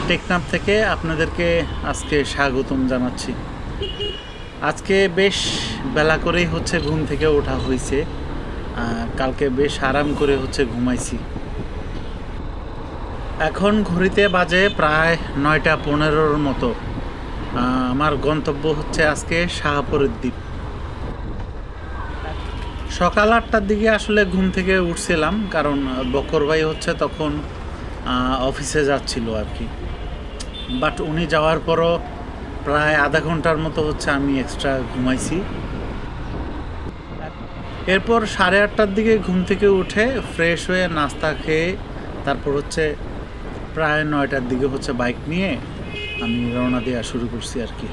টেকনাফ থেকে আপনাদেরকে আজকে স্বাগতম জানাচ্ছি। আজকে বেশ বেলা করেই ঘুম থেকে ওঠা হয়েছে। কালকে বেশ আরাম করে ঘুমাইছি। এখন ঘড়িতে বাজে প্রায় 9:15 মতো। আমার গন্তব্য আজকে শাহপরের দ্বীপ। সকাল 8টার দিকে আসলে ঘুম থেকে উঠছিলাম, কারণ বকর ভাই তখন অফিসে যাচ্ছিল আর কি। বাট উনি যাওয়ার পরও প্রায় আধা ঘন্টার মতো আমি এক্সট্রা ঘুমাইছি। এরপর 8:30টার দিকে ঘুম থেকে উঠে ফ্রেশ হয়ে নাস্তা খেয়ে তারপর প্রায় 9টার দিকে বাইক নিয়ে আমি রওনা দেওয়া শুরু করছি আর কি।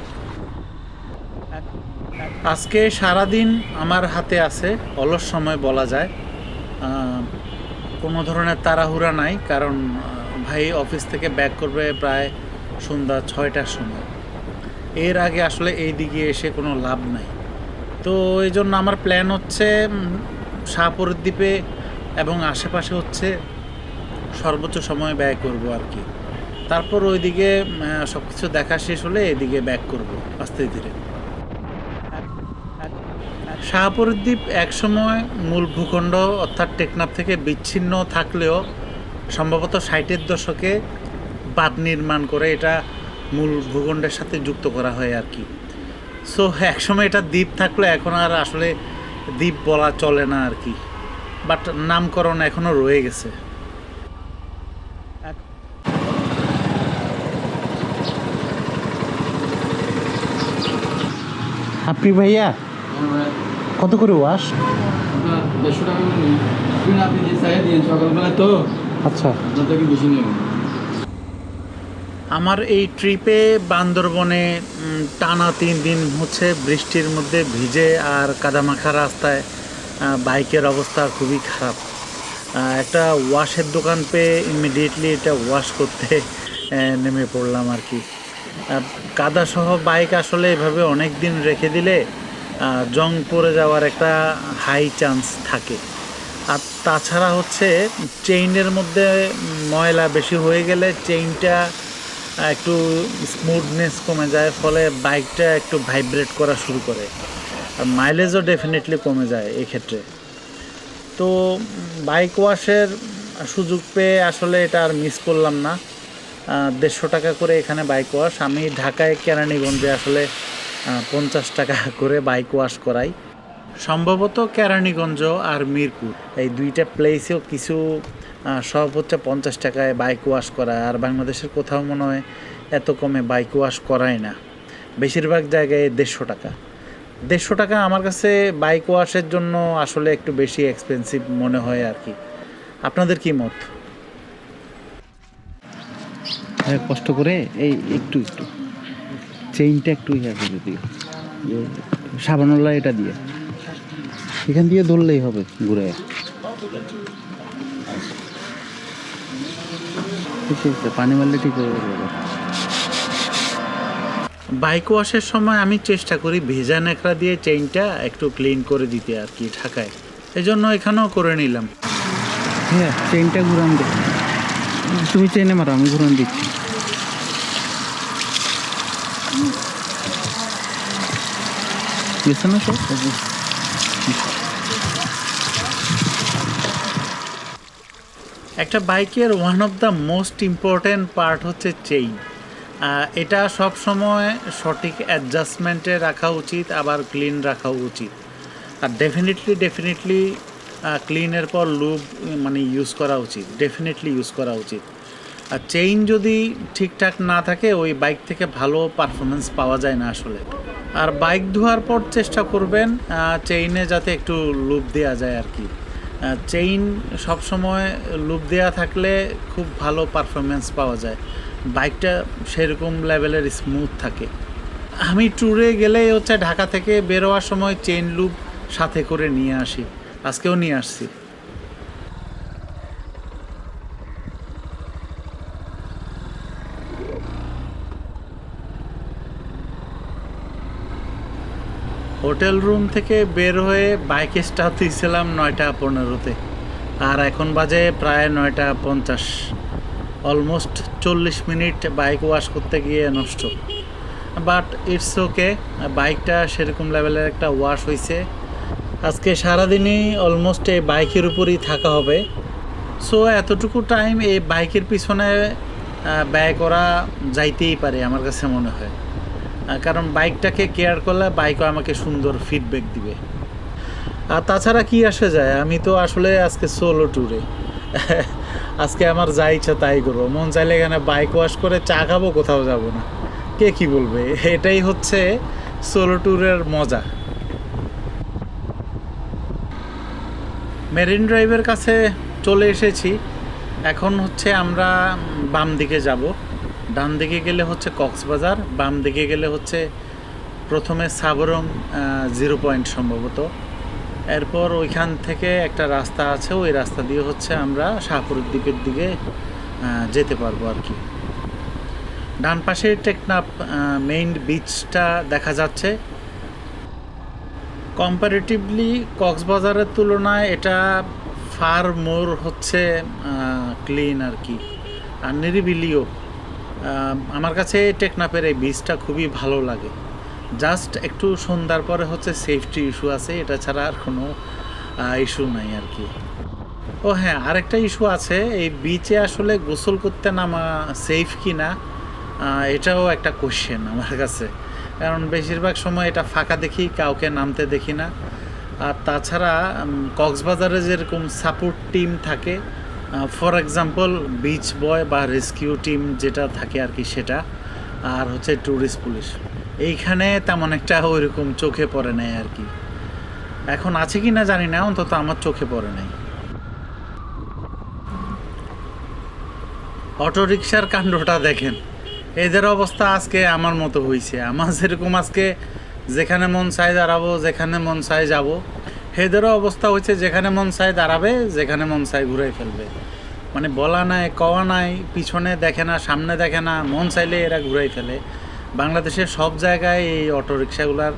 আজকে সারাদিন আমার হাতে আছে, অলস সময় বলা যায়। কোনো ধরনের তাড়াহুড়া নাই, কারণ ভাই অফিস থেকে ব্যাক করবে প্রায় সন্ধ্যা 6টার সময়। এর আগে আসলে এই দিকে এসে কোনো লাভ নাই। তো এই জন্য আমার প্ল্যান শাহপরের দ্বীপে এবং আশেপাশে সর্বোচ্চ সময় ব্যয় করব আর কি। তারপর ওইদিকে সব কিছু দেখা শেষ হলে এদিকে ব্যাক করব আস্তে ধীরে। শাহপরের দ্বীপ একসময় মূল ভূখণ্ড অর্থাৎ টেকনাফ থেকে বিচ্ছিন্ন থাকলেও সম্ভবত 60-এর দশকে বাঁধ নির্মাণ করে এটা মূল ভূখণ্ডের সাথে যুক্ত করা হয় আর কি। সো একসময় এটা দ্বীপ থাকলে এখন আর আসলে দ্বীপ বলা চলে না আর কি, বাট নামকরণ এখনও রয়ে গেছে। আপনি ভাইয়া কত করে ওয়াশ? 150 টাকা করে নিন। আপনি যে চাইয়া দিন সকালবেলা তো। আচ্ছা, আপনাকে বেশি নেব। আমার এই ট্রিপে বান্দরবনে টানা 3 দিন বৃষ্টির মধ্যে ভিজে আর কাদামাখা রাস্তায় বাইকের অবস্থা খুবই খারাপ। একটা ওয়াশের দোকান পেয়ে ইমিডিয়েটলি এটা ওয়াশ করতে নেমে পড়লাম আর কি। কাদাসহ বাইক আসলে এভাবে অনেক দিন রেখে দিলে জং পড়ে যাওয়ার একটা হাই চান্স থাকে। আর তাছাড়া চেইনের মধ্যে ময়লা বেশি হয়ে গেলে চেইনটা একটু স্মুথনেস কমে যায়, ফলে বাইকটা একটু ভাইব্রেট করা শুরু করে, আর মাইলেজও ডেফিনেটলি কমে যায় এক্ষেত্রে। তো বাইক ওয়াশের সুযোগ পেয়ে আসলে এটা আর মিস করলাম না। 150 টাকা করে এখানে বাইক ওয়াশ। আমি ঢাকায় কেরানীগঞ্জে আসলে 50 টাকা করে বাইক ওয়াশ করাই। সম্ভবত কেরানীগঞ্জ আর মিরপুর এই দুইটা প্লেসেও কিছু সব 50 টাকায় বাইক ওয়াশ করায়, আর বাংলাদেশের কোথাও মনে হয় এত কমে বাইক ওয়াশ করায় না। বেশিরভাগ জায়গায় 150 টাকা। 150 টাকা আমার কাছে বাইক ওয়াশের জন্য আসলে একটু বেশি এক্সপেন্সিভ মনে হয় আর কি। আপনাদের কি মত? কষ্ট করে এই একটু চেইনটা একটু যদি সাবানওয়ালা এটা দিয়ে এখান দিয়ে ধরলেই হবে, ঘুরে পানি মারলে ঠিক হয়ে যাবে। বাইক ওয়াশের সময় আমি চেষ্টা করি ভেজা ন্যাকড়া দিয়ে চেইনটা একটু ক্লিন করে দিতে আর কি ঢাকায়। এই জন্য এখানেও করে নিলাম। হ্যাঁ, চেইনটা ঘুরান দে, তুমি চেইনে মারো, আমি ঘুরান দিচ্ছি। না সব একটা বাইকের one of the most important part chain. এটা সব সময় সঠিক অ্যাডজাস্টমেন্টে রাখা উচিত, আবার ক্লিন রাখা উচিত। আর ডেফিনেটলি ক্লিনের পর লুব ইউজ করা উচিত, ডেফিনেটলি ইউজ করা উচিত। আর চেইন যদি ঠিকঠাক না থাকে ওই বাইক থেকে ভালো পারফরমেন্স পাওয়া যায় না আসলে। আর বাইক ধোয়ার পর চেষ্টা করবেন চেইনে যাতে একটু লুব দেওয়া যায় আর কি। চেইন সবসময় লুপ দেওয়া থাকলে খুব ভালো পারফরমেন্স পাওয়া যায়, বাইকটা সেরকম লেভেলের স্মুথ থাকে। আমি ট্যুরে গেলেই ঢাকা থেকে বেরোয়ার সময় চেইন লুপ সাথে করে নিয়ে আসি, আজকেও নিয়ে আসছি। হোটেল রুম থেকে বের হয়ে বাইক স্টার্ট দিয়েছিলাম 9:15-তে, আর এখন বাজে প্রায় 9:50। অলমোস্ট 40 মিনিট বাইক ওয়াশ করতে গিয়ে নষ্ট, বাট ইটস ওকে। বাইকটা সেরকম লেভেলের একটা ওয়াশ হয়েছে। আজকে সারাদিনই অলমোস্ট এই বাইকের উপরই থাকা হবে। সো এতটুকু টাইম এই বাইকের পিছনে ব্যয় করা যাইতেই পারে আমার কাছে মনে হয়, কারণ বাইকটাকে কেয়ার করলে বাইকও আমাকে সুন্দর ফিডব্যাক দিবে। আর তাছাড়া কি আসে যায়, আমি তো আসলে আজকে সোলো ট্যুরে, আজকে আমার যা ইচ্ছা তাই করবো। মন চাইলে এখানে বাইক ওয়াশ করে চা খাবো, কোথাও যাব না, কে কি বলবে। এটাই হচ্ছে সোলো ট্যুরের মজা। মেরিন ড্রাইভের কাছে চলে এসেছি। এখন হচ্ছে আমরা বাম দিকে যাব। ডান দিকে গেলে হচ্ছে কক্সবাজার, বাম দিকে গেলে হচ্ছে প্রথমে সাবরং 0 পয়েন্ট সম্ভবত। এরপর ওইখান থেকে একটা রাস্তা আছে, ওই রাস্তা দিয়ে হচ্ছে আমরা শাহপুরের দ্বীপের দিকে যেতে পারবো আর কি। ডান পাশে টেকনাফ মেইন বিচটা দেখা যাচ্ছে। কম্পারেটিভলি কক্সবাজারের তুলনায় এটা ফার মোর হচ্ছে ক্লিন আর কি, আর নিরিবিলিও। আমার কাছে টেকনাফের এই বিচটা খুবই ভালো লাগে। জাস্ট একটু সন্ধ্যার পরে হচ্ছে সেফটি ইস্যু আছে, এটা ছাড়া আর কোনো ইস্যু নাই আর কি। ও হ্যাঁ, আরেকটা ইস্যু আছে, এই বিচে আসলে গোসল করতে নামা সেফ কি না এটাও একটা কোশ্চেন আমার কাছে, কারণ বেশিরভাগ সময় এটা ফাঁকা দেখি, কাউকে নামতে দেখি না। আর তাছাড়া কক্সবাজারে যেরকম সাপোর্ট টিম থাকে, ফর এক্সাম্পল বিচ বয় বা রেস্কিউ টিম যেটা থাকে আর কি, সেটা আর হচ্ছে ট্যুরিস্ট পুলিশ, এইখানে তেমন একটা ওইরকম চোখে পড়ে নাই আর কি। এখন আছে কি না জানি না, অন্তত আমার চোখে পড়ে নাই। অটোরিকশার কাণ্ডটা দেখেন, এদের অবস্থা আজকে আমার মতো হয়েছে। আমার যেরকম আজকে যেখানে মন চায় দাঁড়াবো, যেখানে মন চায় যাব, এদেরও অবস্থা হয়েছে যেখানে মন চায় দাঁড়াবে, যেখানে মন চায় ঘুরাই ফেলবে। মানে বলা নাই, কওয়া নাই, পিছনে দেখে না, সামনে দেখে না, মন চাইলে এরা ঘুরাই ফেলে। বাংলাদেশের সব জায়গায় এই অটোরিকশাগুলার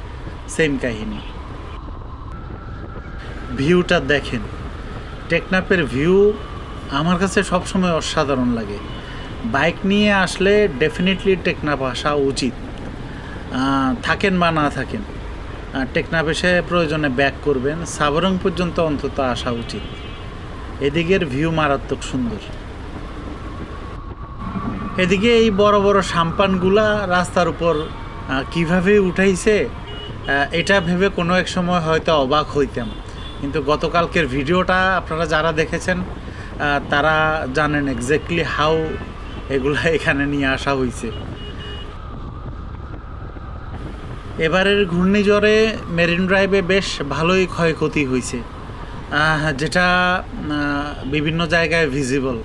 সেম কাহিনী। ভিউটা দেখেন, টেকনাফের ভিউ আমার কাছে সবসময় অসাধারণ লাগে। বাইক নিয়ে আসলে ডেফিনেটলি টেকনাফ আসা উচিত, থাকেন বা না থাকেন। টেকনাফ এসে প্রয়োজনে ব্যাক করবেন, সাবরং পর্যন্ত অন্তত আসা উচিত। এদিকের ভিউ মারাত্মক সুন্দর। এদিকে এই বড় বড় সাম্পানগুলা রাস্তার উপর কিভাবে উঠাইছে, এটা ভেবে কোনো এক সময় হয়তো অবাক হইতাম, কিন্তু গতকালকের ভিডিওটা আপনারা যারা দেখেছেন তারা জানেন এক্স্যাক্টলি হাউ এগুলা এখানে নিয়ে আসা হয়েছে। এবারের ঘূর্ণিঝড়ে মেরিন ড্রাইভে বেশ ভালোই ক্ষয়ক্ষতি হয়েছে, যেটা বিভিন্ন জায়গায় ভিজিবল।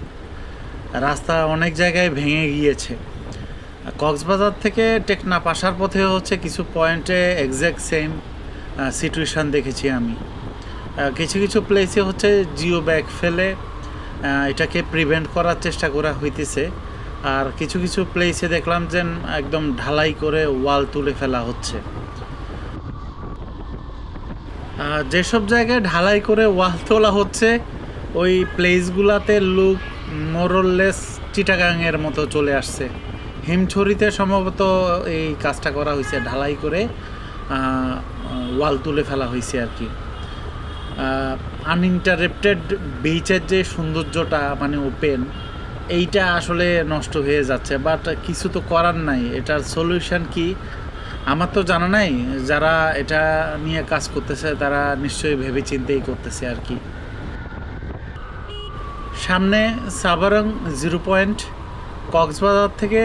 রাস্তা অনেক জায়গায় ভেঙে গিয়েছে। কক্সবাজার থেকে টেকনাফ আসার পথে হচ্ছে কিছু পয়েন্টে এক্স্যাক্ট সেম সিচুয়েশান দেখেছি আমি। কিছু কিছু প্লেসে হচ্ছে জিও ব্যাগ ফেলে এটাকে প্রিভেন্ট করার চেষ্টা করা হইতেছে, আর কিছু কিছু প্লেসে দেখলাম যে একদম ঢালাই করে ওয়াল তুলে ফেলা হচ্ছে। যেসব জায়গায় ঢালাই করে ওয়াল তোলা হচ্ছে ওই প্লেসগুলাতে লুক মোরললেস চিটাগাংয়ের মতো চলে আসছে। হিমছড়িতে সম্ভবত এই কাজটা করা হয়েছে, ঢালাই করে ওয়াল তুলে ফেলা হয়েছে আর কি। আনইন্টারেপ্টেড বিচের যে সৌন্দর্যটা, মানে ওপেন, এইটা আসলে নষ্ট হয়ে যাচ্ছে। বাট কিছু তো করার নাই, এটার সলিউশন কি আমার তো জানা নাই। যারা এটা নিয়ে কাজ করতেছে তারা নিশ্চয়ই ভেবে চিন্তেই করতেছে আর কি। সামনে সাবরং 0 পয়েন্ট, কক্সবাজার থেকে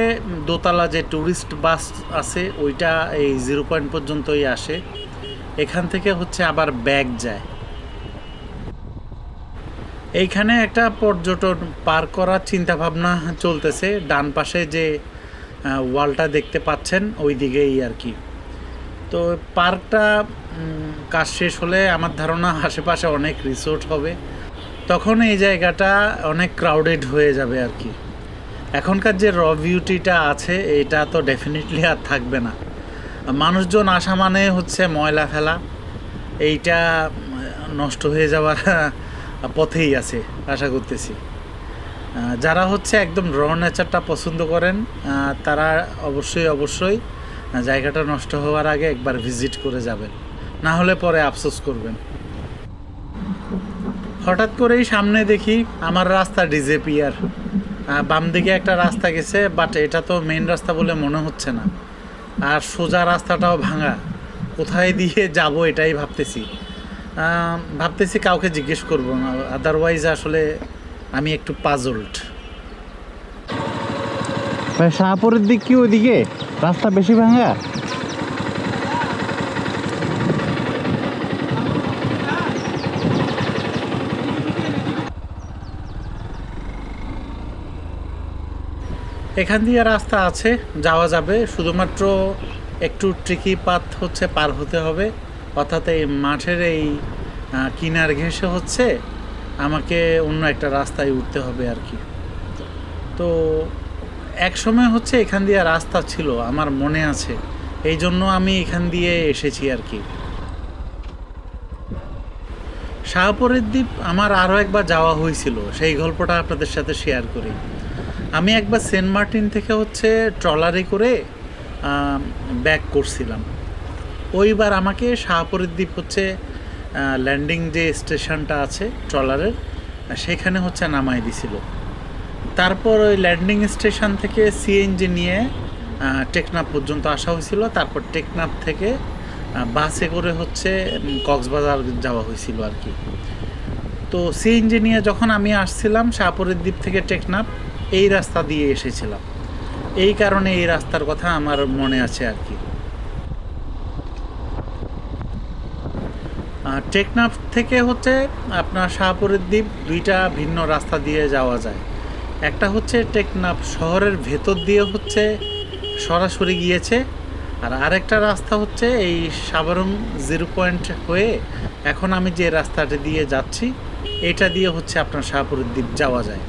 দোতলা যে ট্যুরিস্ট বাস আছে ওইটা এই 0 পয়েন্ট পর্যন্তই আসে। এখান থেকে হচ্ছে আবার ব্যাক যায়। এইখানে একটা পর্যটন পার্ক করার চিন্তাভাবনা চলতেছে। ডান পাশে যে ওয়ালটা দেখতে পাচ্ছেন ওই দিকেই আর কি। তো পার্কটা কাজ শেষ হলে আমার ধারণা আশেপাশে অনেক রিসোর্ট হবে, তখন এই জায়গাটা অনেক ক্রাউডেড হয়ে যাবে আর কি। এখনকার যে র বিউটিটা আছে এটা তো ডেফিনেটলি আর থাকবে না। মানুষজন আসা মানে হচ্ছে ময়লা ফেলা, এইটা নষ্ট হয়ে যাওয়ার পথেই আছে আশা করতেছি। যারা হচ্ছে একদম র নেচারটা পছন্দ করেন তারা অবশ্যই জায়গাটা নষ্ট হওয়ার আগে একবার ভিজিট করে যাবেন, না হলে পরে আফসোস করবেন। হঠাৎ করেই সামনে দেখি আমার রাস্তা ডিজেপিয়ার, বাম দিকে একটা রাস্তা গেছে, বাট এটা তো মেইন রাস্তা বলে মনে হচ্ছে না, আর সোজা রাস্তাটাও ভাঙা। কোথায় দিয়ে যাব এটাই ভাবতেছি কাউকে জিজ্ঞেস করব না, আদারওয়াইজ আসলে আমি একটু পাজলড। শাহপুরের দিক কি ওইদিকে রাস্তা বেশি ভাঙা? এখান দিয়ে রাস্তা আছে, যাওয়া যাবে, শুধুমাত্র একটু ট্রিকি পাথ হচ্ছে পার হতে হবে, অর্থাৎ এই মাঠের এই কিনার ঘেঁষে হচ্ছে আমাকে অন্য একটা রাস্তায় উঠতে হবে আর কি। তো এক সময় হচ্ছে এখান দিয়ে রাস্তা ছিল, আমার মনে আছে, এই জন্য আমি এখান দিয়ে এসেছি আর কি। শাহপুরের দ্বীপ আমার আরও একবার যাওয়া হয়েছিল, সেই গল্পটা আপনাদের সাথে শেয়ার করি। আমি একবার সেন্ট মার্টিন থেকে হচ্ছে ট্রলারে করে ব্যাক করছিলাম। ওইবার আমাকে শাহপুরের দ্বীপ হচ্ছে ল্যান্ডিং যে স্টেশনটা আছে ট্রলারের, সেখানে হচ্ছে নামাই দিছিল। তারপর ওই ল্যান্ডিং স্টেশন থেকে সিএনজি নিয়ে টেকনাফ পর্যন্ত আসা হয়েছিল। তারপর টেকনাফ থেকে বাসে করে হচ্ছে কক্সবাজার যাওয়া হয়েছিল আর কি। তো সিএনজি নিয়ে যখন আমি আসছিলাম শাহপুরের দ্বীপ থেকে টেকনাফ, এই রাস্তা দিয়ে এসেছিলাম, এই কারণে এই রাস্তার কথা আমার মনে আছে আর কি। টেকনাফ থেকে হচ্ছে আপনার শাহপুরের দ্বীপ দুইটা ভিন্ন রাস্তা দিয়ে যাওয়া যায়। একটা হচ্ছে টেকনাফ শহরের ভেতর দিয়ে হচ্ছে সরাসরি গিয়েছে, আর আরেকটা রাস্তা হচ্ছে এই সাবারুং 0 পয়েন্ট হয়ে এখন আমি যে রাস্তাটা দিয়ে যাচ্ছি এটা দিয়ে হচ্ছে আপনার শাহপুরের দ্বীপ যাওয়া যায়।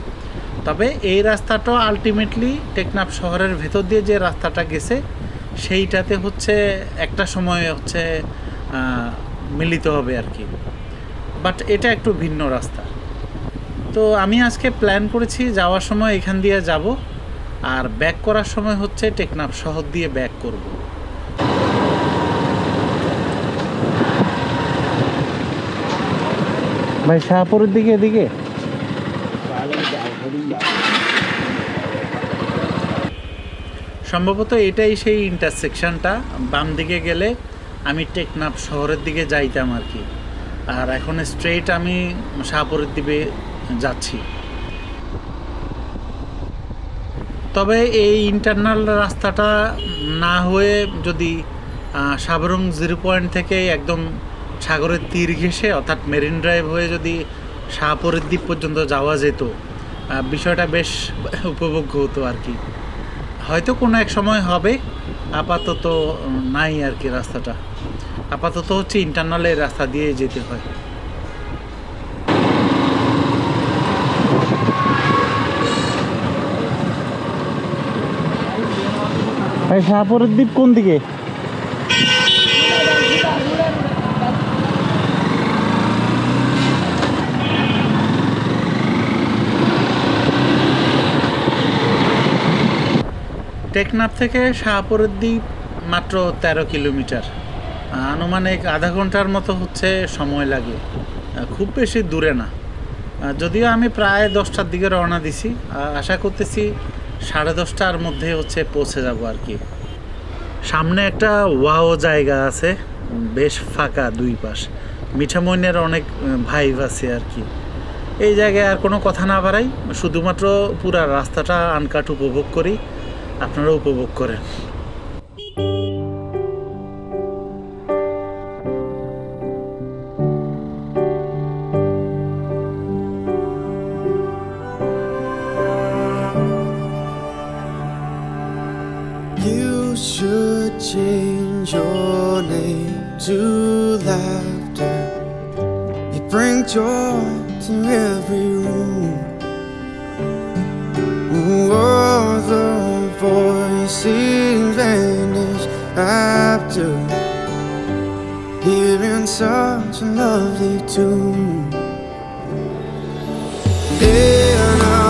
তবে এই রাস্তাটা আলটিমেটলি টেকনাফ শহরের ভেতর দিয়ে যে রাস্তাটা গেছে সেইটাতে হচ্ছে একটা সময় হচ্ছে মিলিত হবে আর কি, বাট এটা একটু ভিন্ন রাস্তা। তো আমি আজকে প্ল্যান করেছি যাওয়ার সময় এখান দিয়ে যাব, আর ব্যাক করার সময় হচ্ছে টেকনাফ শহর দিয়ে ব্যাক করব। ভাই শাহপুরের দিকে এদিকে সম্ভবত এটাই সেই ইন্টারসেকশনটা, বাম দিকে গেলে আমি টেকনাফ শহরের দিকে যাইতাম আর কি, আর এখন স্ট্রেট আমি শাহপুরের দিকে যাচ্ছি। তবে এই ইন্টারনাল রাস্তাটা না হয়ে যদি সাবরং 0 পয়েন্ট থেকে একদম সাগরের তীর ঘেঁষে অর্থাৎ মেরিন ড্রাইভ হয়ে যদি শাহপুরের দ্বীপ পর্যন্ত যাওয়া যেত, বিষয়টা বেশ উপভোগ্য হতো আর কি। হয়তো কোনো এক সময় হবে, আপাতত নাই আর কি রাস্তাটা, আপাতত হচ্ছে ইন্টারনাল এই রাস্তা দিয়ে যেতে হয়। ভাই শাহপুরের দ্বীপ কোন দিকে? টেকনাফ থেকে শাহপুরের দ্বীপ মাত্র 13 কিলোমিটার, আনুমানিক আধা ঘন্টার মতো হচ্ছে সময় লাগে, খুব বেশি দূরে না। যদিও আমি প্রায় 10টার দিকে রওনা দিছি, আশা করতেছি 10:30টার মধ্যে হচ্ছে পৌঁছে যাব আর কি। সামনে একটা ওয়াও জায়গা আছে, বেশ ফাঁকা দুই পাশ, মিঠামইনের অনেক ভাইব আছে আর কি। এই জায়গায় আর কোনো কথা না বাড়াই, শুধুমাত্র পুরা রাস্তাটা আনকাট উপভোগ করি, আপনারা উপভোগ করেন। You should change your name to laughter. You bring joy to every room. All the voices vanish after hearing such a lovely tune. In a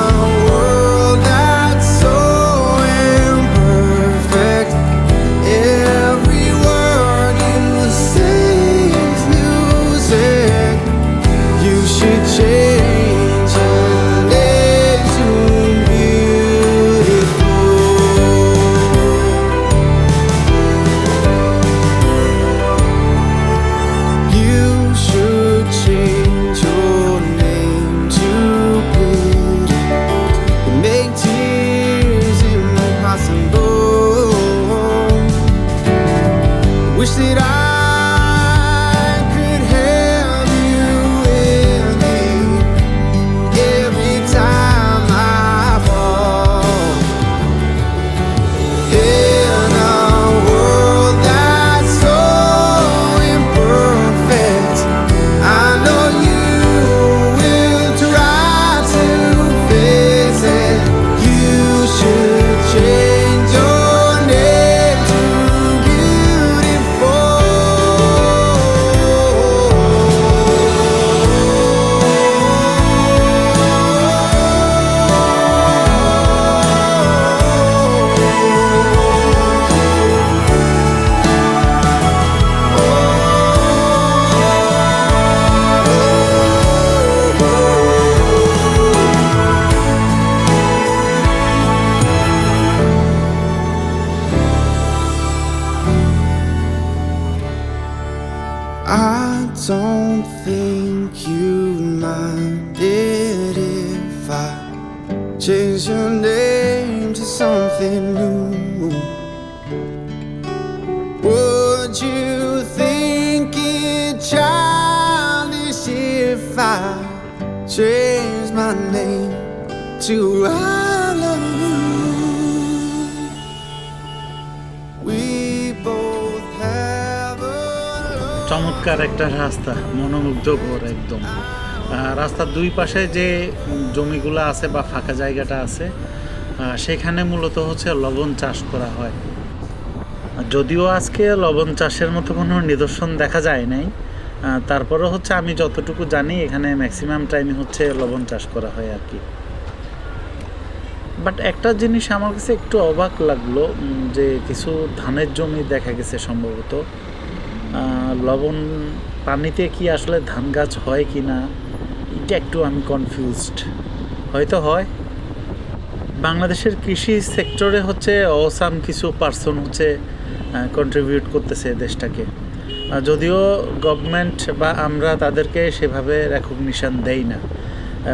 to something new. Would you think it childish if I changed my name to I love you? We both have a চমৎকার একটা রাস্তা, মনোমুগ্ধকর একদম। রাস্তার দুই পাশে যে জমিগুলো আছে বা ফাঁকা জায়গাটা আছে, সেখানে মূলত হচ্ছে লবণ চাষ করা হয়। যদিও আজকে লবণ চাষের মতো কোনো নিদর্শন দেখা যায় নাই, তারপরে হচ্ছে আমি যতটুকু জানি এখানে ম্যাক্সিমাম টাইমে হচ্ছে লবণ চাষ করা হয় আর কি। বাট একটা জিনিস আমার কাছে একটু অবাক লাগলো, যে কিছু ধানের জমি দেখা গেছে সম্ভবত। লবণ পানিতে কি আসলে ধান গাছ হয় কি না, এটা একটু আমি কনফিউজড। হয়তো হয়। বাংলাদেশের কৃষি সেক্টরে হচ্ছে অসাম কিছু পার্সন হচ্ছে কন্ট্রিবিউট করতেছে দেশটাকে, যদিও গভর্নমেন্ট বা আমরা তাদেরকে সেভাবে রেকগনিশন দেই না।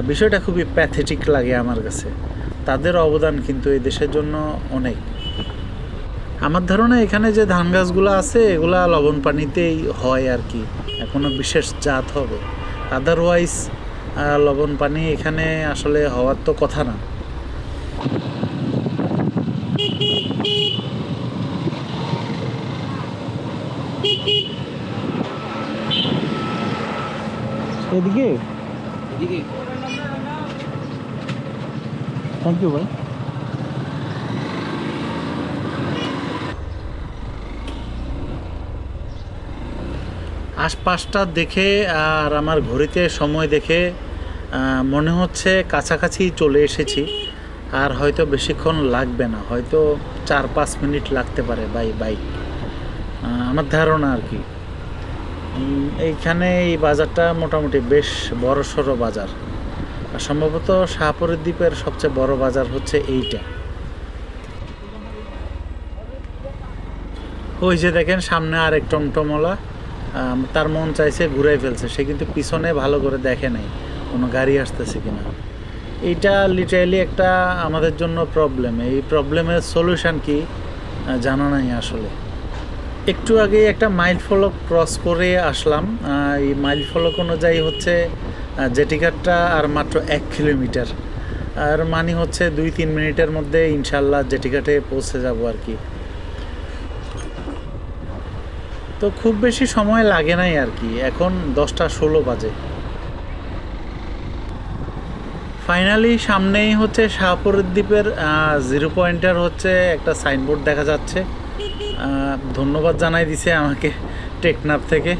বিষয়টা খুবই প্যাথেটিক লাগে আমার কাছে। তাদের অবদান কিন্তু এই দেশের জন্য অনেক। আমার ধারণা এখানে যে ধান গাছগুলো আছে এগুলা লবণ পানিতেই হয় আর কি, কোনো বিশেষ জাত হবে। আদারওয়াইজ লবণ পানি এখানে আসলে হওয়ার তো কথা না। এদিকে থ্যাংক ইউ ভাই। আশপাশটা দেখে আর আমার ঘড়িতে সময় দেখে মনে হচ্ছে কাছাকাছি চলে এসেছি। আর হয়তো বেশিক্ষণ লাগবে না, হয়তো 4-5 মিনিট লাগতে পারে বাইক, আমার ধারণা আর কি। এইখানে এই বাজারটা মোটামুটি বেশ বড়সড় বাজার, আর সম্ভবত শাহপুরের দ্বীপের সবচেয়ে বড় বাজার হচ্ছে এইটা। ওই যে দেখেন সামনে আরেক টমটমওয়ালা, তার মন চাইছে ঘুরাই ফেলছে, সে কিন্তু পিছনে ভালো করে দেখে নাই কোনো গাড়ি আসতেছে কিনা। এইটা লিটারালি একটা আমাদের জন্য প্রবলেম। এই প্রবলেমের সলিউশন কি জানা নাই আসলে। একটু আগে একটা মাইল ফলক ক্রস করে আসলাম। এই মাইল ফলক অনুযায়ী হচ্ছে জেটিঘাটটা আর মাত্র 1 কিলোমিটার, আর মানে হচ্ছে 2-3 মিনিটের মধ্যে ইনশাল্লাহ জেটিঘাটে পৌঁছে যাব আর কি। তো খুব বেশি সময় লাগে নাই আর কি। এখন 10:16 বাজে। ফাইনালি সামনেই হচ্ছে শাহপুরের দ্বীপের 0 পয়েন্টার হচ্ছে একটা সাইনবোর্ড দেখা যাচ্ছে। ধন্যবাদ জানাই দিছে আমাকে টেকনাফ থেকে।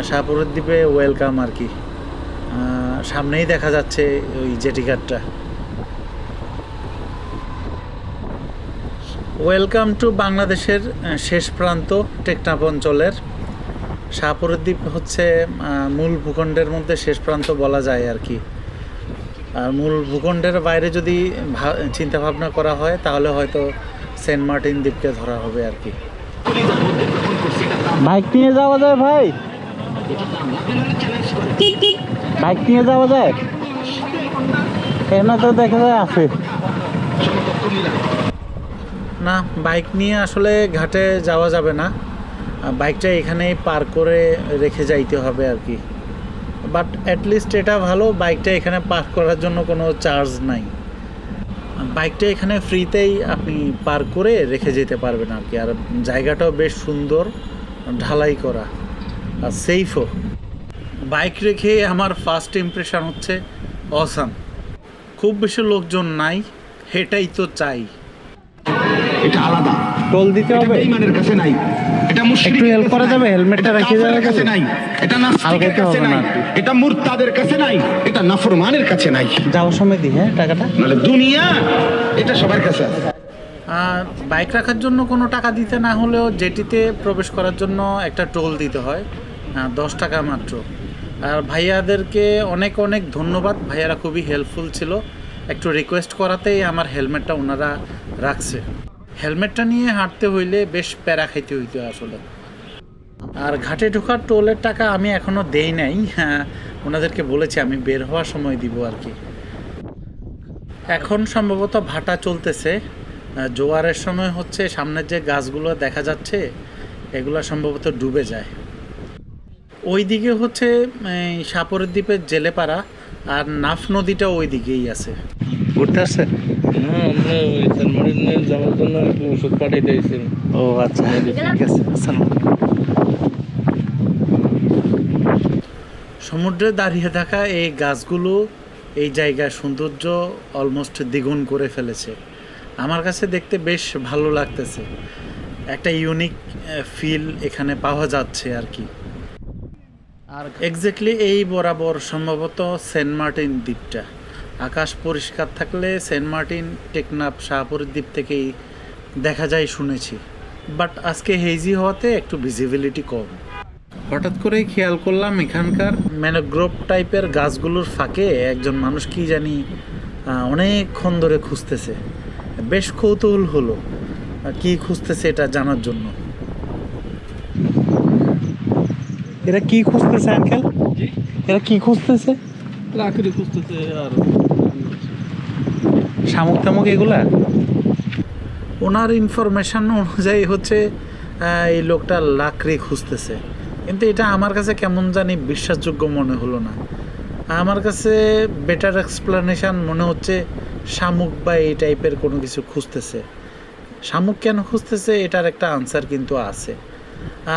শাহপুরের দ্বীপে ওয়েলকাম আর কি। সামনেই দেখা যাচ্ছে ওই জেটিঘাটটা। ওয়েলকাম টু বাংলাদেশের শেষ প্রান্ত টেকনাফ অঞ্চলের। শাহপুরের দ্বীপ হচ্ছে মূল ভূখণ্ডের মধ্যে শেষ প্রান্ত বলা যায় আর কি। আর মূল ভূখণ্ডের বাইরে যদি চিন্তা ভাবনা করা হয় তাহলে হয়তো সেন্ট মার্টিন দ্বীপকে ধরা হবে আর কি। বাইক নিয়ে যাওয়া যায় ভাই? বাইক নিয়ে যাওয়া যায়? এখানে তো দেখা যায় আছে না, বাইক নিয়ে আসলে ঘাটে যাওয়া যাবে না। বাইকটা এখানেই পার্ক করে রেখে যাইতে হবে আর কি। বাট অ্যাটলিস্ট এটা ভালো, বাইকটা এখানে পার্ক করার জন্য কোনো চার্জ নাই। বাইকটা এখানে ফ্রিতেই আপনি পার্ক করে রেখে যেতে পারবেন আর কি। আর জায়গাটাও বেশ সুন্দর, ঢালাই করা আর সেফও। বাইক রেখে আমার ফার্স্ট ইমপ্রেশন হচ্ছে অসাম। খুব বেশি লোকজন নাই, এটাই তো চাই। এটা আলাদা, টোল দিতে হবে। বেঈমানের কাছে নাই, এটা একটু মুশরিকের হেল্প করা যাবে? হেলমেটটা রেখে যাওয়ার কাছে নাই, এটা নাস্তিকের কাছে নাই, এটা মুরতাদের কাছে নাই, এটা নাফরমানের কাছে নাই। যাওয়ার সময় দিই হ্যাঁ টাকাটা। নাহলে দুনিয়া এটা সবার কাছে আছে। বাইক রাখার জন্য কোনো টাকা দিতে না হলেও জেটিতে প্রবেশ করার জন্য একটা টোল দিতে হয়, 10 টাকা মাত্র। আর ভাইয়াদেরকে অনেক অনেক ধন্যবাদ, ভাইয়ারা খুবই হেল্পফুল ছিল। একটু রিকোয়েস্ট করাতেই আমার হেলমেটটা ওনারা রাখছে। হেলমেটটা নিয়ে হাঁটতে হইলে বেশ প্যারা খাইতে হইতো আসলে। আর ঘাটে ঢোকার টোলের টাকা আমি এখনও দেই নাই, ওনাদেরকে বলেছি আমি বের হওয়ার সময় দিব আর কি। এখন সম্ভবত ভাটা চলতেছে, জোয়ারের সময় হচ্ছে। সামনের যে গাছগুলো দেখা যাচ্ছে এগুলো সম্ভবত ডুবে যায়। ওইদিকে হচ্ছে সাপরের দ্বীপের জেলেপাড়া, আর নাফ নদীটা ওই দিকেই আছে। ঘুরতে আসছে? হ্যাঁ, আমরা ওই সানমারিনে যাওয়ার জন্য একটু ওষুধ পাঠিয়ে দিয়েছি। ও আচ্ছা, ঠিক আছে। আসসালাম। সমুদ্রে দাঁড়িয়ে থাকা এই গাছগুলো এই জায়গার সৌন্দর্য অলমোস্ট দ্বিগুণ করে ফেলেছে। আমার কাছে দেখতে বেশ ভালো লাগতেছে, একটা ইউনিক ফিল এখানে পাওয়া যাচ্ছে আর কি। আর এক্স্যাক্টলি এই বরাবর সম্ভবত সেন্ট মার্টিন দ্বীপটা। আকাশ পরিষ্কার থাকলে সেন্ট মার্টিন, টেকনাফ, শাহপুরের দ্বীপ থেকেই দেখা যায় শুনেছি, বাট আজকে হেজি হওয়াতে একটু ভিজিবিলিটি কম। হঠাৎ করেই খেয়াল করলাম এখানকার ম্যানোগ্রোভ টাইপের গাছগুলোর ফাঁকে একজন মানুষ কি জানি অনেকক্ষণ ধরে খুঁজতেছে। বেশ কৌতূহল হলো কি খুঁজতেছে এটা জানার জন্য। এরা কি খুঁজতেছে আঙ্কেল? এরা কি খুঁজতেছে? লাকড়ি খুঁজতেছে আর শামুক টামুক এগুলা? ওনার ইনফরমেশন অনুযায়ী হচ্ছে এই লোকটা লাকড়ি খুঁজতেছে, কিন্তু এটা আমার কাছে কেমন জানি বিশ্বাসযোগ্য মনে হলো না। আমার কাছে বেটার এক্সপ্লেনেশন মনে হচ্ছে শামুক বা এই টাইপের কোনো কিছু খুঁজতেছে। শামুক কেন খুঁজতেছে এটার একটা আনসার কিন্তু আছে।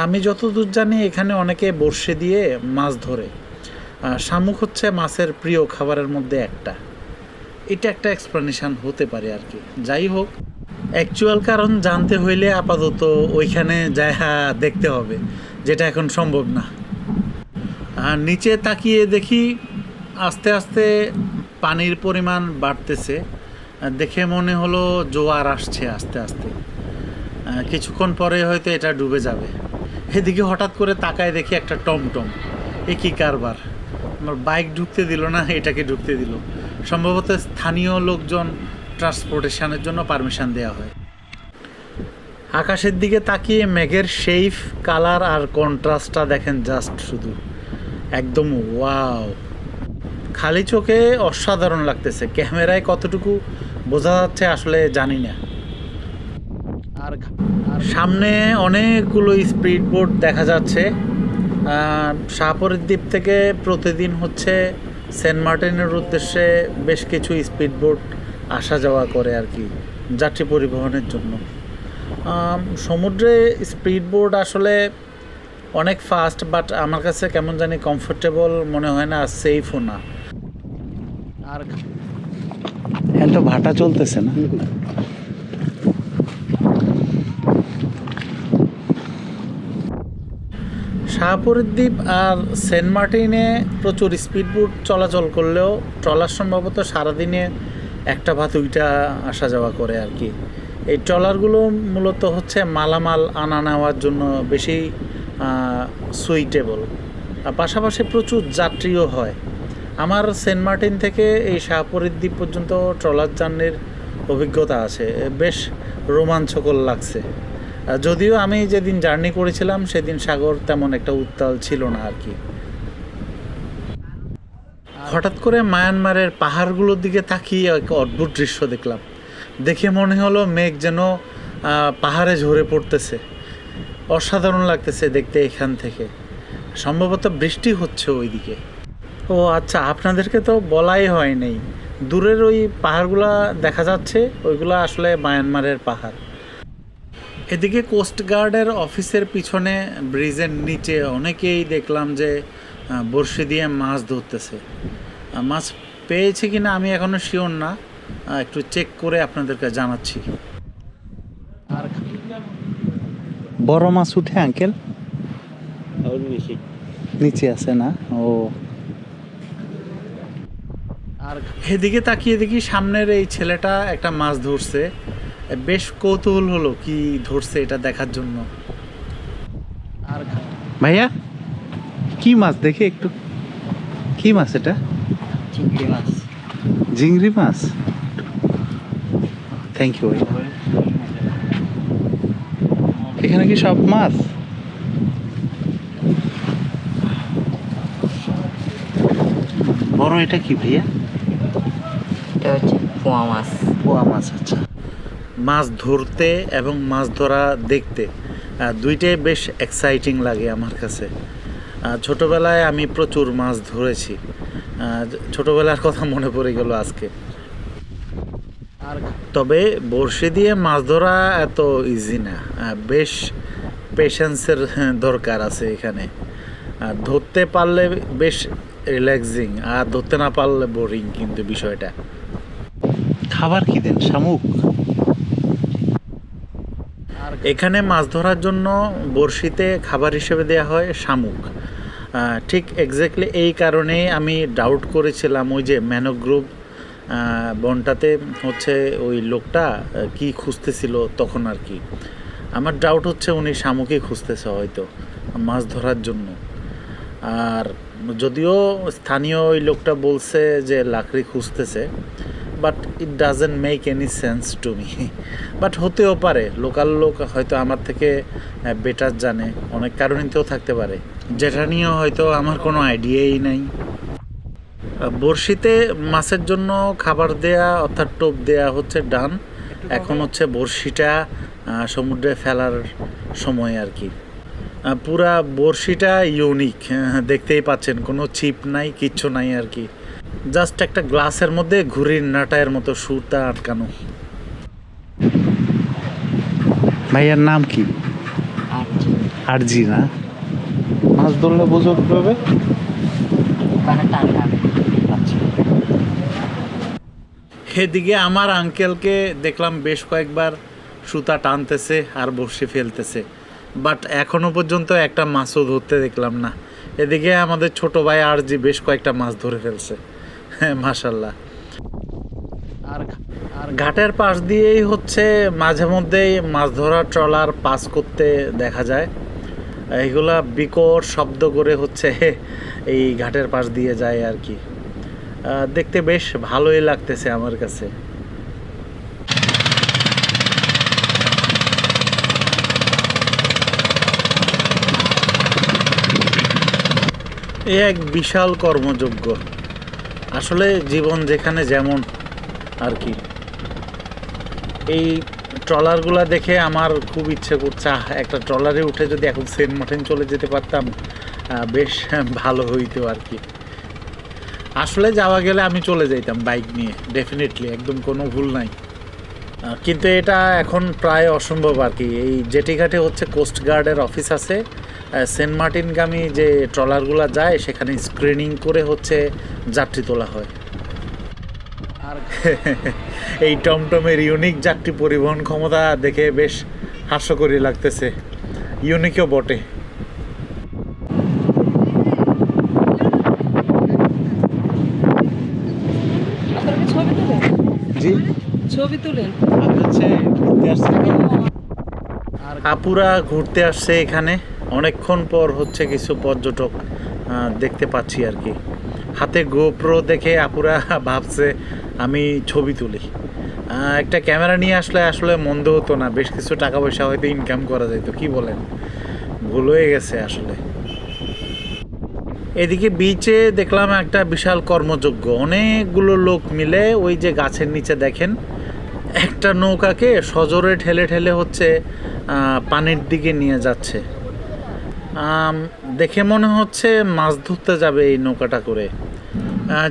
আমি যতদূর জানি এখানে অনেকে বড়শি দিয়ে মাছ ধরে। শামুক হচ্ছে মাছের প্রিয় খাবারের মধ্যে একটা। এটা একটা এক্সপ্লেনেশন হতে পারে আর কি। যাই হোক, অ্যাকচুয়াল কারণ জানতে হইলে আপাতত ওইখানে যায় দেখতে হবে, যেটা এখন সম্ভব না। আর নিচে তাকিয়ে দেখি আস্তে আস্তে পানির পরিমাণ বাড়তেছে। দেখে মনে হলো জোয়ার আসছে আস্তে আস্তে, কিছুক্ষণ পরে হয়তো এটা ডুবে যাবে। এদিকে হঠাৎ করে তাকায় দেখি একটা টমটম। এ কী কারবার! আমার বাইক ঢুকতে দিল না, এটাকে ঢুকতে দিল। সম্ভবত স্থানীয় লোকজন ট্রান্সপোর্টেশনের জন্য পারমিশন দেওয়া হয়। আকাশের দিকে তাকিয়ে মেঘের শেপ, কালার আর কন্ট্রাস্টটা দেখেন জাস্ট, শুধু একদম ওয়াও! খালি চোখে অসাধারণ লাগতেছে। ক্যামেরায় কতটুকু বোঝা যাচ্ছে আসলে জানি না। আর সামনে অনেকগুলো স্পিড বোট দেখা যাচ্ছে। শাহপুরের দ্বীপ থেকে প্রতিদিন হচ্ছে সেন্ট মার্টিনের উদ্দেশ্যে বেশ কিছু স্পিড বোট আসা যাওয়া করে আর কি, যাত্রী পরিবহনের জন্য। সমুদ্রে স্পিড বোট আসলে অনেক ফাস্ট, বাট আমার কাছে কেমন জানি কমফোর্টেবল মনে হয় না, সেফও না। আর এখন তো ভাটা চলতেছে না? শাহপুরের দ্বীপ আর সেন্ট মার্টিনে প্রচুর স্পিডবোট চলাচল করলেও ট্রলার সম্ভবত সারাদিনে একটা বা দুইটা আসা যাওয়া করে আর কি। এই ট্রলারগুলো মূলত হচ্ছে মালামাল আনা নেওয়ার জন্য বেশি সুইটেবল, আর পাশাপাশি প্রচুর যাত্রীও হয়। আমার সেন্ট মার্টিন থেকে এই শাহপুরের দ্বীপ পর্যন্ত ট্রলার জার্নির অভিজ্ঞতা আছে, বেশ রোমাঞ্চকর লাগছে। যদিও আমি যেদিন জার্নি করেছিলাম সেদিন সাগর তেমন একটা উত্তাল ছিল না আর কি। হঠাৎ করে মায়ানমারের পাহাড়গুলোর দিকে তাকিয়ে এক অদ্ভুত দৃশ্য দেখলাম। দেখে মনে হলো মেঘ যেন পাহাড়ে ঝরে পড়তেছে। অসাধারণ লাগতেছে দেখতে এখান থেকে। সম্ভবত বৃষ্টি হচ্ছে ওইদিকে। ও আচ্ছা, আপনাদেরকে তো বলাই হয় নাই, দূরের ওই পাহাড়গুলা দেখা যাচ্ছে, ওইগুলা আসলে মায়ানমারের পাহাড়। এদিকে কোস্টগার্ডের অফিসের পিছনে ব্রিজের নিচে অনেকেই দেখলাম যে বড়শি দিয়ে মাছ ধরতেছে। মাছ পেয়েছে কিনা আমি এখনও শিওর না, একটু চেক করে আপনাদেরকে জানাচ্ছি। আর বড় মাছ উঠে আঙ্কেল? নিচে আছে না? ও। আর এদিকে তাকিয়ে দেখি সামনের এই ছেলেটা একটা মাছ ধরছে। বেশ কৌতূহল হলো কি ধরছে এটা দেখার জন্য। আর ভাইয়া কি মাছ দেখে একটু, কি মাছ এটা? চিংড়ি মাছ। জিংড়ি মাছ? Thank you. এখানে কি সব মাছ? বড় এটা কি ভাইয়া? এটা হচ্ছে পোয়া মাছ। পোয়া মাছ, আচ্ছা। মাছ ধরতে এবং মাছ ধরা দেখতে দুইটাই বেশ এক্সাইটিং লাগে আমার কাছে। ছোটোবেলায় আমি প্রচুর মাছ ধরেছি, ছোটোবেলার কথা মনে পড়ে গেল আজকে। তবে বড়শি দিয়ে মাছ ধরা এত ইজি না, বেশ পেশেন্সের দরকার আছে এখানে। ধরতে পারলে বেশ রিল্যাক্সিং, আর ধরতে না পারলে বোরিং কিন্তু বিষয়টা। খাবার কি দেন? শামুক? এখানে মাছ ধরার জন্য বড়শিতে খাবার হিসেবে দেওয়া হয় শামুক। ঠিক এক্স্যাক্টলি এই কারণেই আমি ডাউট করেছিলাম ওই যে ম্যানোগ্রোভ বনটাতে হচ্ছে ওই লোকটা কি খুঁজতেছিল তখন আর কি। আমার ডাউট হচ্ছে উনি শামুকই খুঁজতেছে হয়তো মাছ ধরার জন্য। আর যদিও স্থানীয় ওই লোকটা বলছে যে লাকড়ি খুঁজতেছে, but it doesn't make any sense to me. But হতেও পারে লোকাল লোক হয়তো আমার থেকে বেটার জানে, অনেক কারণেও থাকতে পারে, যেটা নিয়ে হয়তো আমার কোনো আইডিয়াই নাই। বড়শিতে মাছের জন্য খাবার দেয়া অর্থাৎ টোপ দেয়া হচ্ছে ডান। এখন হচ্ছে বড়শিটা সমুদ্রে ফেলার সময় আর কি। পুরা বড়শিটা ইউনিক, দেখতেই পাচ্ছেন, কোনো চিপ নাই, কিচ্ছু নাই আর কি। জাস্ট একটা গ্লাসের মধ্যে ঘুড়ির নাটায়ের মতো সুতা আটকানো। ভাইয়ার নাম কি? আরজি না? মাছ ধরলে বোঝো কিভাবে? আচ্ছা। এদিকে আমার আঙ্কেলকে দেখলাম বেশ কয়েকবার সুতা টানতেছে আর বড়শি ফেলতেছে, বাট এখনো পর্যন্ত একটা মাছও ধরতে দেখলাম না। এদিকে আমাদের ছোট ভাই আরজি বেশ কয়েকটা মাছ ধরে ফেলছে, হ্যাঁ মাশাল্লাহ। আর ঘাটের পাশ দিয়েই হচ্ছে মাঝে মধ্যেই মাছ ধরার ট্রলার পাস করতে দেখা যায়। এইগুলা বিকট শব্দ করে হচ্ছে এই ঘাটের পাশ দিয়ে যায় আর কি। দেখতে বেশ ভালোই লাগতেছে আমার কাছে। এ এক বিশাল কর্মযজ্ঞ আসলে, জীবন যেখানে যেমন আর কি। এই ট্রলারগুলা দেখে আমার খুব ইচ্ছে করছে একটা ট্রলারে উঠে যদি এখন সেন্ট মার্টিন চলে যেতে পারতাম বেশ ভালো হইতো আর কি। আসলে যাওয়া গেলে আমি চলে যাইতাম বাইক নিয়ে, ডেফিনেটলি, একদম কোনো ভুল নাই। কিন্তু এটা এখন প্রায় অসম্ভব আর কি। এই জেটিঘাটে হচ্ছে কোস্টগার্ডের অফিস আছে, সেন্ট মার্টিনগামী যে ট্রলারগুলো যায় সেখানে স্ক্রিনিং করে হচ্ছে যাত্রী তোলা হয়। আর এই টমটমের ইউনিক যাত্রী পরিবহন ক্ষমতা দেখে বেশ হাস্যকরই লাগতেছে, ইউনিকও বটে। জি, ছবি তুলেন। আর আপুরা ঘুরতে আসছে এখানে, অনেকক্ষণ পর হচ্ছে কিছু পর্যটক দেখতে পাচ্ছি আর কি। হাতে গোপ্রো দেখে আপুরা ভাবছে আমি ছবি তুলি। একটা ক্যামেরা নিয়ে আসলে মন্দ হতো না, বেশ কিছু টাকা পয়সা হয়তো ইনকাম করা যেত, কি বলেন? ভুল হয়ে গেছে আসলে। এদিকে বিচে দেখলাম একটা বিশাল কর্মযজ্ঞ, অনেকগুলো লোক মিলে ওই যে গাছের নিচে দেখেন একটা নৌকাকে সজোরে ঠেলে ঠেলে হচ্ছে পানির দিকে নিয়ে যাচ্ছে। দেখে মনে হচ্ছে মাছ ধরতে যাবে এই নৌকাটা করে।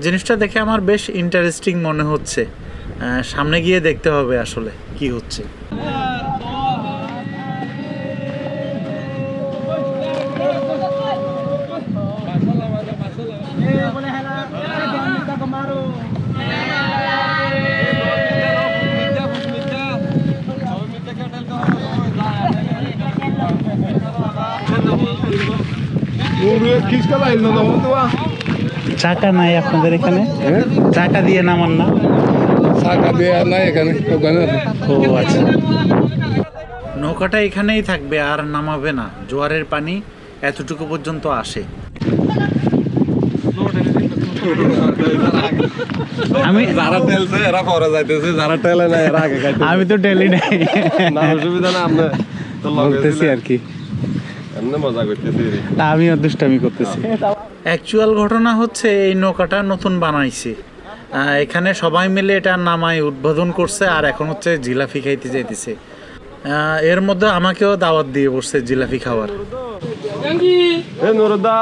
জিনিসটা দেখে আমার বেশ ইন্টারেস্টিং মনে হচ্ছে। সামনে গিয়ে দেখতে হবে আসলে কি হচ্ছে। চাকা নাই আপনাদের এখানে? চাকা দিয়ে নামান না? চাকা দেওয়া নাই এখানে, ওখানে। ও আচ্ছা। নৌকাটা এখানেই থাকবে আর নামাবে না, জোয়ারের পানি এতটুকু পর্যন্ত আসে। আমি যারা টেলছে এরা পরে যাইতেছে, যারা টেলে না এরা আগে খাইতে। আমি তো টেলি নাই, না অসুবিধা না, আপনি তো বলতেছি আর কি। এমনি মজা করতেছি। তা আমিও দুষ্টামি করতেছি। অ্যাকচুয়াল ঘটনা হচ্ছে এই নৌকাটা নতুন বানাইছে, এখানে সবাই মিলে এটা নামায় উদ্বোধন করছে আর এখন হচ্ছে জিলাপি খাইতে যাইতেছে। এর মধ্যে আমাকেও দাওয়াত দিয়ে বসছে জিলাপি খাওয়ার। নুরুদ্দা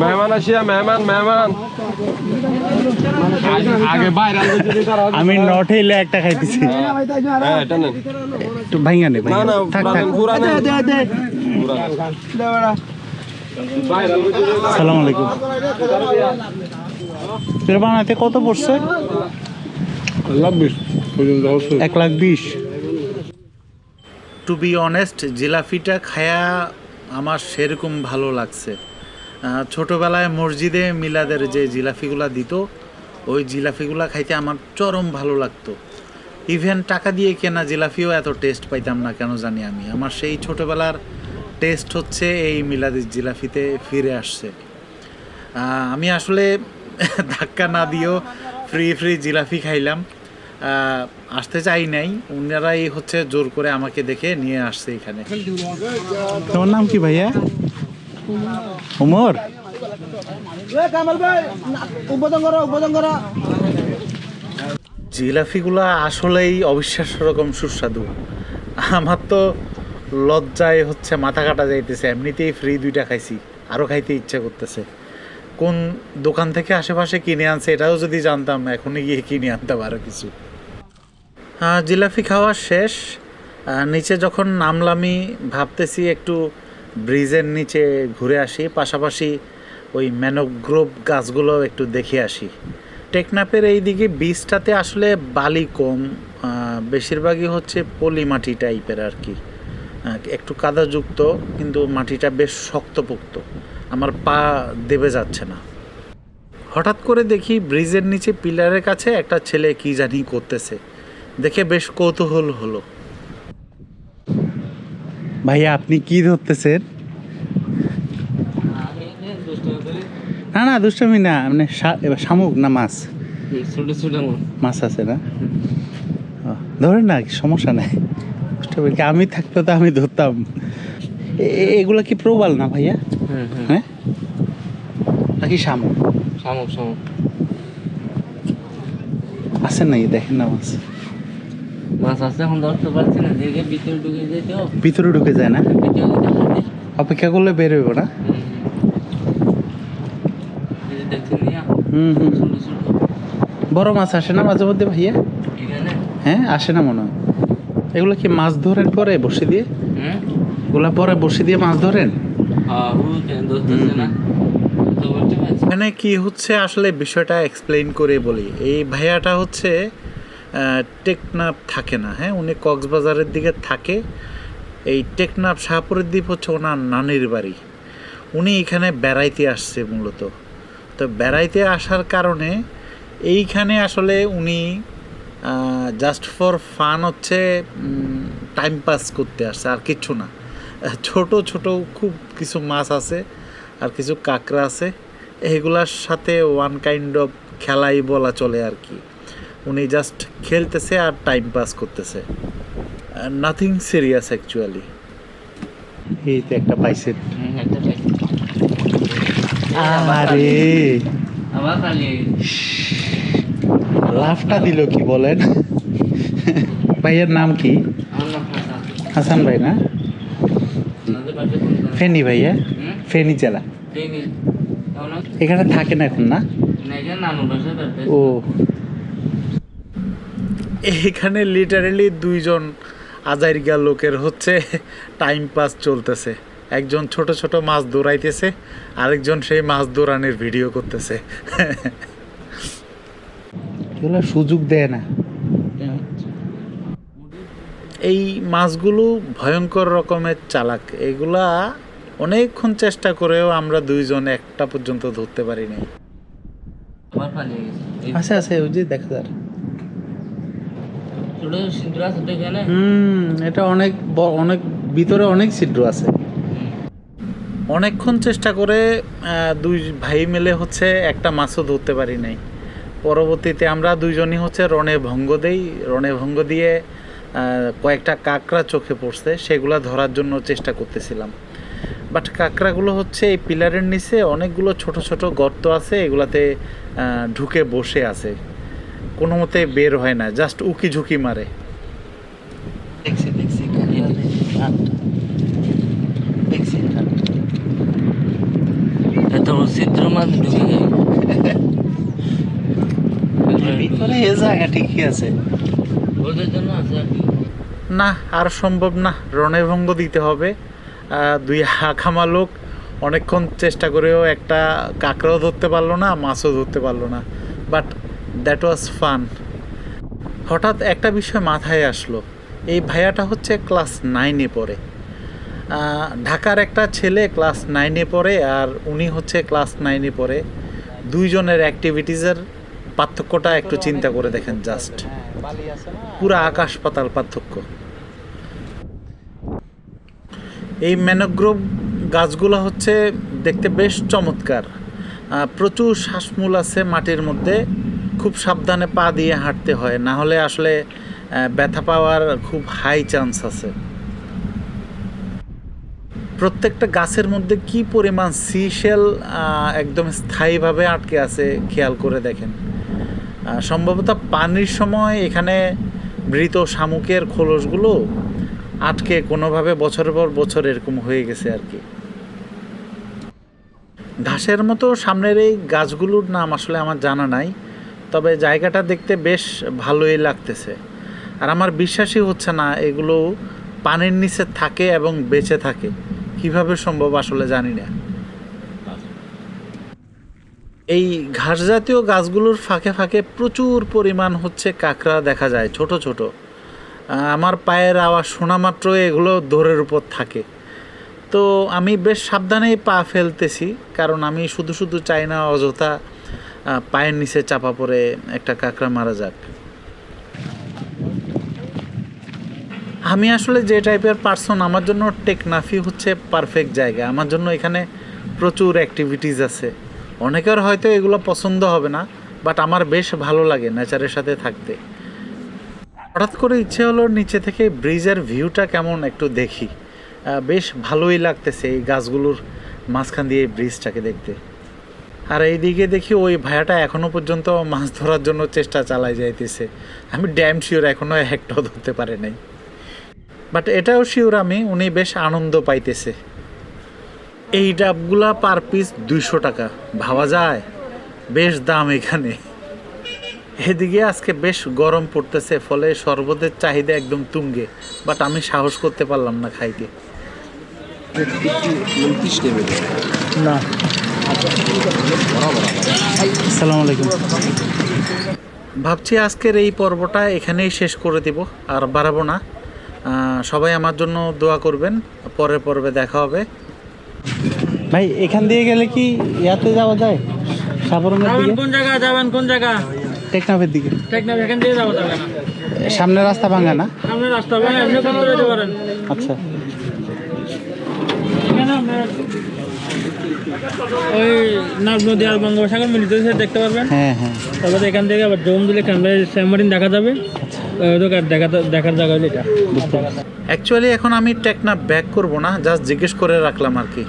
মেহমান আসিয়া মেহমান আগে বাইরে আমি নঠেইলে একটা খাইতেছি, এটা নেন একটু ভাইঙ্গা নে ভাই, না না থাক থাক। পুরানো আসসালামু আলাইকুম। এটা বানাতে কত পড়ছে? 1,20,000। টু বি অনেস্ট, জিলাপিটা খায়া আমার সেরকম ভালো লাগছে। ছোটোবেলায় মসজিদে মিলাদের যে জিলাপিগুলা দিত, ওই জিলাপিগুলা খাইতে আমার চরম ভালো লাগতো। ইভেন টাকা দিয়ে কেনা জিলাপিও এত টেস্ট পাইতাম না কেন জানি আমি। আমার সেই ছোটোবেলার টেস্ট হচ্ছে এই মিলাদের জিলাপিতে ফিরে আসছে। আমি আসলে ধাক্কা না দিয়েও ফ্রি জিলাপি খাইলাম। আসতে চাই নাই, ওনারাই হচ্ছে জোর করে আমাকে দেখে নিয়ে আসছে এখানে। তোমার নাম কি ভাইয়া? উমর। জিলাপিগুলা আসলেই অবিশ্বাস্য রকম সুস্বাদু। আমার তো লজ্জায় হচ্ছে মাথা কাটা যাইতেছে, এমনিতেই ফ্রি 2টা খাইছি, আরও খাইতে ইচ্ছা করতেছে। কোন দোকান থেকে আশেপাশে কিনে আনছে এটাও যদি জানতাম এখনই গিয়ে কিনে আনতাম আরও কিছু। জিলাপি খাওয়া শেষ। নিচে যখন নামলামই ভাবতেছি একটু ব্রিজের নিচে ঘুরে আসি, পাশাপাশি ওই ম্যানোগ্রোভ গাছগুলো একটু দেখে আসি। টেকনাফের এই দিকে বীজটাতে আসলে বালি কম, বেশিরভাগই হচ্ছে পলি মাটি টাইপের আর কি, একটু কাদাযুক্ত, কিন্তু মাটিটা বেশ শক্তপোক্ত, আমার পা দেবে যাচ্ছে না। হঠাৎ করে দেখি ব্রিজের নিচে পিলারের কাছে একটা ছেলে কি জানি করতেছে, দেখে বেশ কৌতূহল হলো। ভাইয়া আপনি কি ধরতেছেন? না না দুষ্টমি না, মানে শামুক না মাছ? ছোট মাছ আছে না? ধরেন না, সমস্যা নাই। আমি থাকতো তো আমি ধরতাম। এগুলো কি প্রবাল না ভাইয়া? হ্যাঁ নাকি শামুক? শামুক আছে নাকি? দেখেন না মাছ আছে, এখন ধরতে পারছি না, দেখে ভিতরে ঢুকে যেতে ভিতরে ঢুকে যায় না? অপেক্ষা করলে বের হইব না? বড় মাছ আসে না মাঝে মধ্যে ভাইয়া? হ্যাঁ আসে না মনে হয়। এগুলো কি মাছ ধরেন পরে বসে দিয়ে? এগুলা পরে বসে দিয়ে মাছ ধরেন? এখানে কি হচ্ছে আসলে বিষয়টা এক্সপ্লেইন করে বলি। এই ভাইয়াটা হচ্ছে টেকনাফ থাকে না, হ্যাঁ, উনি কক্সবাজারের দিকে থাকে। এই টেকনাফ শাহপুরের দ্বীপ হচ্ছে ওনার নানির বাড়ি। উনি এখানে বেড়াইতে আসছে মূলত। তো বেড়াইতে আসার কারণে এইখানে আসলে উনি জাস্ট ফর ফান হচ্ছে টাইম পাস করতে আসছে, আর কিচ্ছু না। ছোট ছোট খুব কিছু মাছ আছে আর কিছু কাঁকড়া আছে, এইগুলার সাথে ওয়ান কাইন্ড অফ খেলাই বলা চলে আর কি। উনি জাস্ট খেলতেছে আর টাইম পাস করতেছে, নাথিং সিরিয়াস অ্যাকচুয়ালি। এই তো একটা পাইছেন। আরে লাফটা দিল কি বলেন? ভাইয়ের নাম কি? হাসান ভাই না? ফেনী ভাইয়া? ফেনী জেলা। এখানে থাকে না এখন না? ও এখানে লিটারেলি 2জন আজাইরগা লোকের হচ্ছে টাইম পাস চলতেছে। একজন ছোট ছোট মাছ দৌড়াইতেছে, আরেকজন সেই মাছ দৌড়ানোর ভিডিও করতেছে। এগুলো সুযোগ দেয় না। এই মাছগুলো ভয়ঙ্কর রকমের চালাক। এগুলা অনেকক্ষণ চেষ্টা করেও আমরা 2জন একটা পর্যন্ত ধরতে পারি নাই। আছে আছে, ওই যে দেখা যায়। এটা অনেক অনেক ভিতরে অনেক ছিদ্র আছে। অনেকক্ষণ চেষ্টা করে 2 ভাই মিলে হচ্ছে একটা মাছও ধরতে পারি নাই। পরবর্তীতে আমরা 2জনই হচ্ছে রণে ভঙ্গ দিয়ে কয়েকটা কাঁকড়া চোখে পড়ছে, সেগুলা ধরার জন্য চেষ্টা করতেছিলাম। বাট কাঁকড়াগুলো হচ্ছে এই পিলারের নিচে অনেকগুলো ছোট ছোট গর্ত আছে, এগুলাতে ঢুকে বসে আছে। কোনো মতে বের হয় না, জাস্ট উকি ঝুঁকি মারে। দেখছি এত চিত্র মানে ঢুকে যায়। ভিতরে এ জায়গা ঠিকই আছে। ওদের জন্য আছে আর কি। না, আর সম্ভব না, রণভঙ্গ দিতে হবে। দুই হাখামা লোক অনেকক্ষণ চেষ্টা করেও একটা কাঁকড়াও ধরতে পারলো না, মাছও ধরতে পারলো না, বাট দ্যাট ওয়াজ ফান। হঠাৎ একটা বিষয় মাথায় আসলো, এই ভাইয়াটা হচ্ছে ক্লাস 9-এ পড়ে। ঢাকার একটা ছেলে ক্লাস 9-এ পড়ে আর উনি হচ্ছে ক্লাস 9-এ পড়ে। দুইজনের অ্যাক্টিভিটিসের পার্থক্যটা একটু চিন্তা করে দেখেন, জাস্ট পুরো আকাশ পাতাল পার্থক্য। এই ম্যানোগ্রোভ গাছগুলো হচ্ছে দেখতে বেশ চমৎকার, প্রচুর শ্বাসমূল আছে মাটির মধ্যে, খুব সাবধানে পা দিয়ে হাঁটতে হয়, না হলে আসলে ব্যথা পাওয়ার খুব হাই চান্স আছে। প্রত্যেকটা গাছের মধ্যে কি পরিমাণ সিশেল একদম স্থায়ীভাবে আটকে আছে খেয়াল করে দেখেন। সম্ভবত পানির সময় এখানে মৃত শামুকের খোলসগুলো আটকে কোনোভাবে বছরের পর বছর এরকম হয়ে গেছে আর কি। ঘাসের মতো সামনের এই গাছগুলোর নাম আসলে আমার জানা নাই, তবে জায়গাটা দেখতে বেশ ভালোই লাগতেছে। আর আমার বিশ্বাসই হচ্ছে না এগুলো পানির নিচে থাকে এবং বেঁচে থাকে, কিভাবে সম্ভব আসলে জানি না। এই ঘাস জাতীয় গাছগুলোর ফাঁকে ফাঁকে প্রচুর পরিমাণ হচ্ছে কাঁকড়া দেখা যায়, ছোট ছোট। আমার পায়ের আওয়াজ শোনা মাত্র এগুলো দৌড়ের উপর থাকে। তো আমি বেশ সাবধানেই পা ফেলতেছি, কারণ আমি শুধু শুধু চাই না অযথা পায়ের নিচে চাপা পড়ে একটা কাঁকড়া মারা যাক। আমি আসলে যে টাইপের পার্সন, আমার জন্য টেকনাফি হচ্ছে পারফেক্ট জায়গা। আমার জন্য এখানে প্রচুর অ্যাক্টিভিটিস আছে। অনেকের হয়তো এগুলো পছন্দ হবে না, বাট আমার বেশ ভালো লাগে নেচারের সাথে থাকতে। হঠাৎ করে ইচ্ছে হলো নিচে থেকে ব্রিজের ভিউটা কেমন একটু দেখি। বেশ ভালোই লাগতেছে এই গাছগুলোর মাঝখান দিয়ে ব্রিজটাকে দেখতে। আর এইদিকে দেখি ওই ভাইয়াটা এখনও পর্যন্ত মাছ ধরার জন্য চেষ্টা চালাই যাইতেছে। আমি ড্যাম শিওর এখনও একটাও ধরতে পারে নাই, বাট এটাও শিওর উনি বেশ আনন্দ পাইতেছে। এই ডাবগুলা পার পিস 200 টাকা, ভাবা যায় বেশ দাম এখানে। এদিকে আজকে বেশ গরম পড়তেছে, ফলে শরবতের চাহিদা একদম তুঙ্গে, বাট আমি সাহস করতে পারলাম না খাইতে। না, আসসালামু আলাইকুম। ভাবছি আজকের এই পর্বটা এখানেই শেষ করে দিব, আর বাড়াবো না। সবাই আমার জন্য দোয়া করবেন, পরের পর্বে দেখা হবে। ভাই এখান দিয়ে গেলে কি ইয়াতে যাওয়া যায়, সাবরমের দিকে? কোন জায়গা যাবেন? কোন জায়গা? টেকনাফের দিকে। টেকনাফ এখান দিয়ে যাবো যাবে না, সামনে রাস্তা ভাঙা না? সামনে রাস্তা হবে, এমনি কোন যেতে পারেন। আচ্ছা, এখানে আপনার ওই নাগ নদী আর বঙ্গোপসাগর মিলিত হয়েছে দেখতে পারবেন। হ্যাঁ হ্যাঁ। তারপরে এখান থেকে আবার জম দিলে স্যামমারিন দেখা যাবে। দেখার জায়গা হলো এটা। অ্যাকচুয়ালি এখন আমি টেকনাফ ব্যাক করব না, জাস্ট জিজ্ঞেস করে রাখলাম আর কি।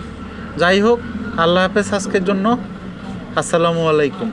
যাই হোক, আল্লাহ হাফেজ আজকের জন্য। আসসালামু আলাইকুম।